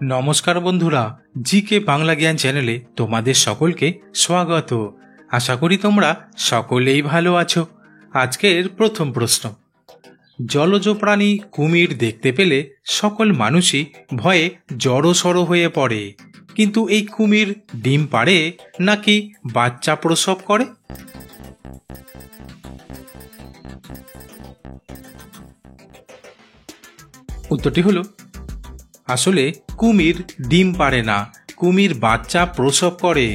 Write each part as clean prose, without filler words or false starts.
নমস্কার বন্ধুরা, জিকে বাংলা জ্ঞান চ্যানেলে তোমাদের সকলকে স্বাগত। আশা করি তোমরা সকলেই ভালো আছো। আজকের প্রথম প্রশ্ন, জলজ প্রাণী কুমির দেখতে পেলে সকল মানুষই ভয়ে জড়সড় হয়ে পড়ে, কিন্তু এই কুমির ডিম পাড়ে নাকি বাচ্চা প্রসব করে? উত্তরটি হলো, আসলে কুমির ডিম পাড়ে না, কুমির বাচ্চা প্রসব করে।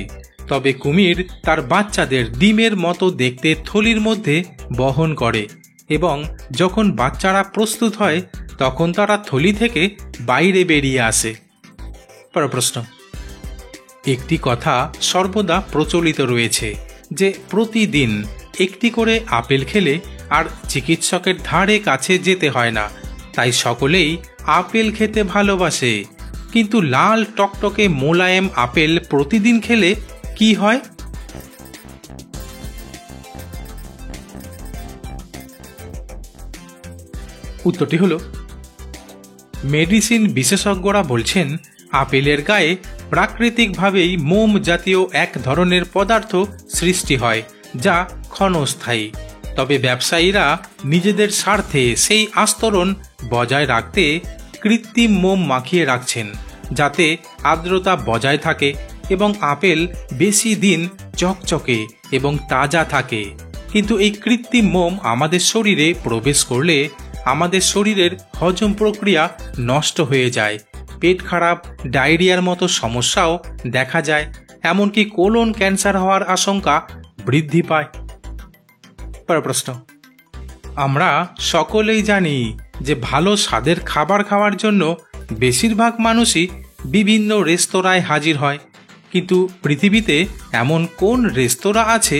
তবে কুমির তার বাচ্চাদের ডিমের মতো দেখতে থলির মধ্যে বহন করে এবং যখন বাচ্চারা প্রস্তুত হয় তখন তারা থলি থেকে বাইরে বেরিয়ে আসে। পরের প্রশ্ন, একটি কথা সর্বদা প্রচলিত রয়েছে যে প্রতিদিন একটি করে আপেল খেলে আর চিকিৎসকের ধারে কাছে যেতে হয় না, তাই সকলেই আপেল খেতে ভালোবাসে। কিন্তু লাল টকটকে মোলায়েম আপেল প্রতিদিন খেলে কি হয়? উত্তরটি হলো, মেডিসিন বিশেষজ্ঞরা বলছেন আপেলের গায়ে প্রাকৃতিকভাবেই মোম জাতীয় এক ধরনের পদার্থ সৃষ্টি হয় যা ক্ষণস্থায়ী। তবে ব্যবসায়ীরা নিজেদের স্বার্থে সেই আস্তরণ বজায় রাখতে কৃত্রিম মোম মাখিয়ে রাখছেন, যাতে আর্দ্রতা বজায় থাকে এবং আপেল বেশি দিন চকচকে এবং তাজা থাকে। কিন্তু এই কৃত্রিম মোম আমাদের শরীরে প্রবেশ করলে আমাদের শরীরের হজম প্রক্রিয়া নষ্ট হয়ে যায়, পেট খারাপ, ডায়রিয়ার মতো সমস্যাও দেখা যায়, এমনকি কোলন ক্যান্সার হওয়ার আশঙ্কা বৃদ্ধি পায়। পরের প্রশ্ন, আমরা সকলেই জানি যে ভালো স্বাদের খাবার খাওয়ার জন্য বেশিরভাগ মানুষই বিভিন্ন রেস্তোরাঁয় হাজির হয়, কিন্তু পৃথিবীতে এমন কোন রেস্তোরাঁ আছে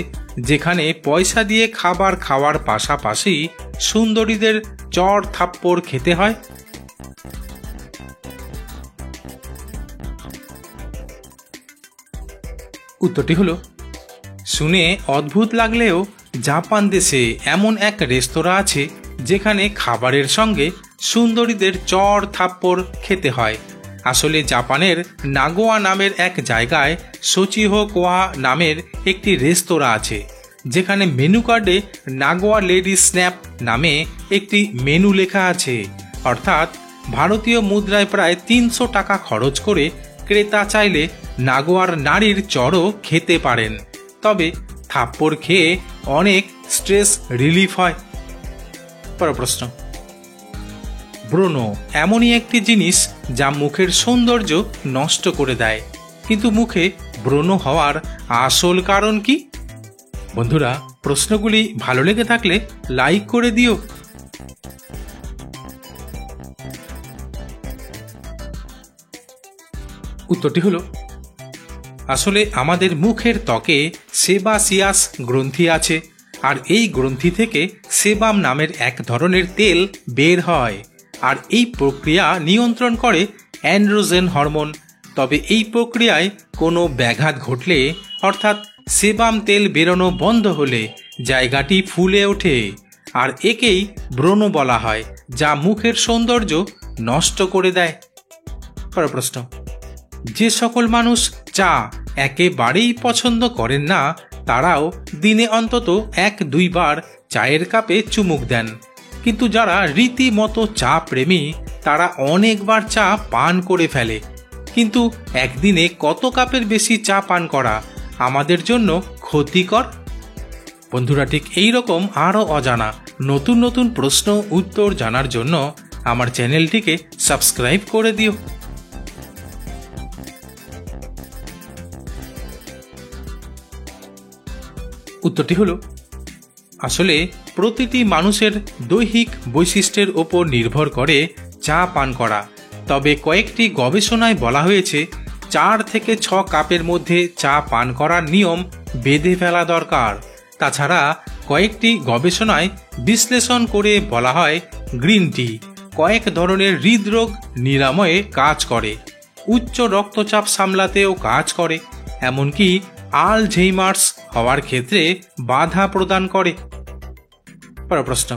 যেখানে পয়সা দিয়ে খাবার খাওয়ার পাশাপাশি সুন্দরীদের চড় থাপ্পড় খেতে হয়? উত্তরটি হলো, শুনে অদ্ভুত লাগলেও জাপান দেশে এমন এক রেস্তোরাঁ আছে যেখানে খাবারের সঙ্গে সুন্দরীদের চড় থাপ্পড় খেতে হয়। আসলে জাপানের নাগোয়া নামের এক জায়গায় সোচিহো কোয়া নামের একটি রেস্তোরাঁ আছে, যেখানে মেনু কার্ডে নাগোয়া লেডি স্ন্যাপ নামে একটি মেনু লেখা আছে। অর্থাৎ ভারতীয় মুদ্রায় প্রায় ৩০০ টাকা খরচ করে ক্রেতা চাইলে নাগোয়ার নারীর চড়ও খেতে পারেন। তবে থাপ্পড় খেয়ে অনেক স্ট্রেস রিলিফ হয়। পরের প্রশ্ন, ব্রণ এমনই একটি জিনিস যা মুখের সৌন্দর্য নষ্ট করে দেয়, কিন্তু মুখে ব্রণ হওয়ার আসল কারণ কি? বন্ধুরা, প্রশ্নগুলি ভালো লেগে থাকলে লাইক করে দিও। উত্তরটি হলো, আসলে আমাদের মুখের ত্বকে সেবাসিয়াস গ্রন্থি আছে, আর এই গ্রন্থি থেকে সেবাম নামের এক ধরনের তেল বের হয়, আর এই প্রক্রিয়া নিয়ন্ত্রণ করে অ্যান্ড্রোজেন হরমোন। তবে এই প্রক্রিয়ায় কোনো ব্যাঘাত ঘটলে, অর্থাৎ সেবাম তেল বেরোনো বন্ধ হলে জায়গাটি ফুলে ওঠে, আর একেই ব্রণ বলা হয়, যা মুখের সৌন্দর্য নষ্ট করে দেয়। পরের প্রশ্ন, যে সকল মানুষ চা একেবারেই পছন্দ করেন না তারাও দিনে অন্তত ১-২ বার চায়ের কাপে চুমুক দেন, কিন্তু যারা রীতিমতো চা প্রেমী তারা অনেকবার চা পান করে ফেলে। কিন্তু একদিনে কত কাপের বেশি চা পান করা আমাদের জন্য ক্ষতিকর? বন্ধুরা, ঠিক এই রকম আরও অজানা নতুন নতুন প্রশ্ন উত্তর জানার জন্য আমার চ্যানেলটিকে সাবস্ক্রাইব করে দিও। উত্তরটি হলো, আসলে প্রতিটি মানুষের দৈহিক বৈশিষ্ট্যের ওপর নির্ভর করে চা পান করা। তবে কয়েকটি গবেষণায় বলা হয়েছে ৪ থেকে ৬ কাপের মধ্যে চা পান করার নিয়ম বেঁধে ফেলা দরকার। তাছাড়া কয়েকটি গবেষণায় বিশ্লেষণ করে বলা হয় গ্রিন টি কয়েক ধরনের হৃদরোগ নিরাময়ে কাজ করে, উচ্চ রক্তচাপ সামলাতেও কাজ করে, এমনকি আলঝেইমার্স হওয়ার ক্ষেত্রে বাধা প্রদান করে। পরের প্রশ্ন,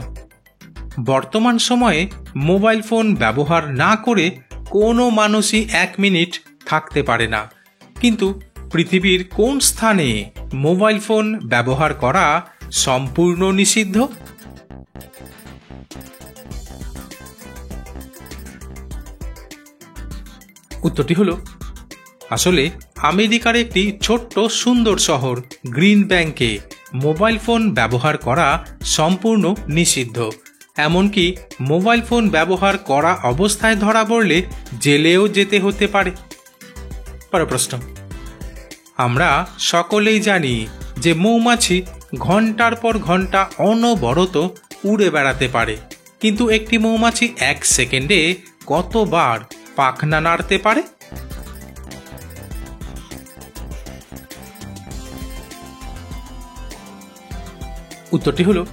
বর্তমান সময়ে মোবাইল ফোন ব্যবহার না করে কোনো মানুষই 1 মিনিট থাকতে পারে না। কিন্তু পৃথিবীর কোন স্থানে মোবাইল ফোন ব্যবহার করা সম্পূর্ণ নিষিদ্ধ? উত্তরটি হলো আসলে আমেরিকার একটি ছোট্ট সুন্দর শহর গ্রিন ব্যাংকে মোবাইল ফোন ব্যবহার করা সম্পূর্ণ নিষিদ্ধ। এমনকি মোবাইল ফোন ব্যবহার করা অবস্থায় ধরা পড়লে জেলেও যেতে হতে পারে। পরের প্রশ্ন, আমরা সকলেই জানি যে মৌমাছি ঘন্টার পর ঘন্টা অনবরত উড়ে বেড়াতে পারে, কিন্তু একটি মৌমাছি 1 সেকেন্ডে কতবার পাখনা নাড়তে পারে? উত্তরটি হলো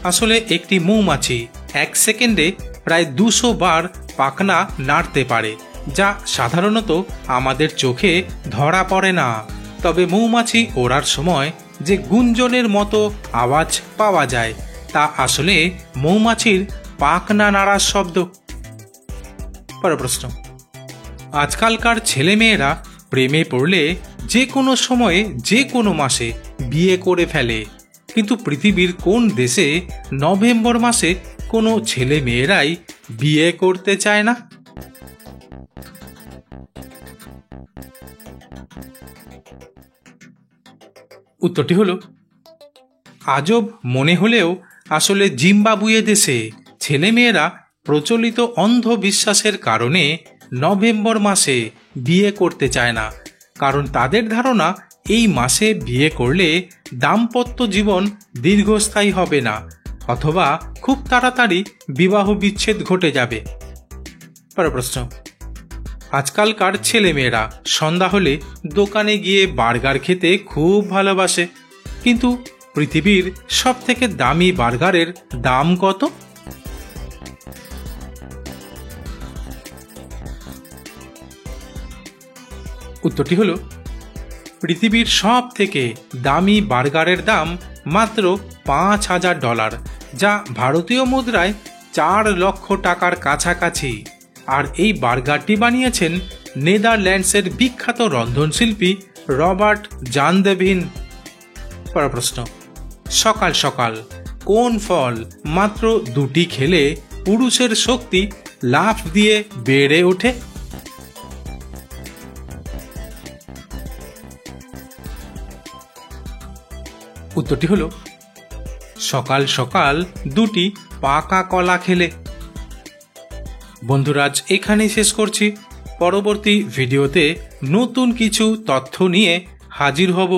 আসলে একটি মৌমাছি 1 সেকেন্ডে প্রায় 200 বার পাখনা নাড়তে পারে, যা সাধারণত আমাদের চোখে ধরা পড়ে না। তবে মৌমাছি ওড়ার সময় যে গুঞ্জনের মতো আওয়াজ পাওয়া যায় তা আসলে মৌমাছির পাখনা নাড়ার শব্দ। পরের প্রশ্ন, আজকালকার ছেলেমেয়েরা প্রেমে পড়লে যে কোনো সময়ে যে কোনো মাসে বিয়ে করে ফেলে, কিন্তু পৃথিবীর কোন দেশে নভেম্বর মাসে কোনো ছেলে মেয়েরাই বিয়ে করতে চায় না? উত্তরটি হলো আজব মনে হলেও আসলে জিম্বাবুয়ে দেশে ছেলেমেয়েরা প্রচলিত অন্ধবিশ্বাসের কারণে নভেম্বর মাসে বিয়ে করতে চায় না। কারণ তাদের ধারণা এই মাসে বিয়ে করলে দাম্পত্য জীবন দীর্ঘস্থায়ী হবে না, অথবা খুব তাড়াতাড়ি বিবাহ বিচ্ছেদ ঘটে যাবে। পরের প্রশ্ন, আজকালকার ছেলেমেয়েরা সন্ধ্যা হলে দোকানে গিয়ে বার্গার খেতে খুব ভালোবাসে, কিন্তু পৃথিবীর সবথেকে দামি বার্গারের দাম কত? উত্তরটি হলো পৃথিবীর সব থেকে দামি বার্গারের দাম মাত্র $5,000, যা ভারতীয় মুদ্রায় 4 লক্ষ টাকার কাছাকাছি। আর এই বার্গারটি বানিয়েছেন নেদারল্যান্ডসের বিখ্যাত রন্ধনশিল্পী রবার্ট জান দে ভিন। পরের প্রশ্ন, সকাল সকাল কোন ফল মাত্র 2টি খেলে পুরুষের শক্তি লাফ দিয়ে বেড়ে ওঠে? উত্তরটি হলো সকাল সকাল 2টি পাকা কলা খেলে। বন্ধুরা, আজ এখানেই শেষ করছি। পরবর্তী ভিডিওতে নতুন কিছু তথ্য নিয়ে হাজির হব।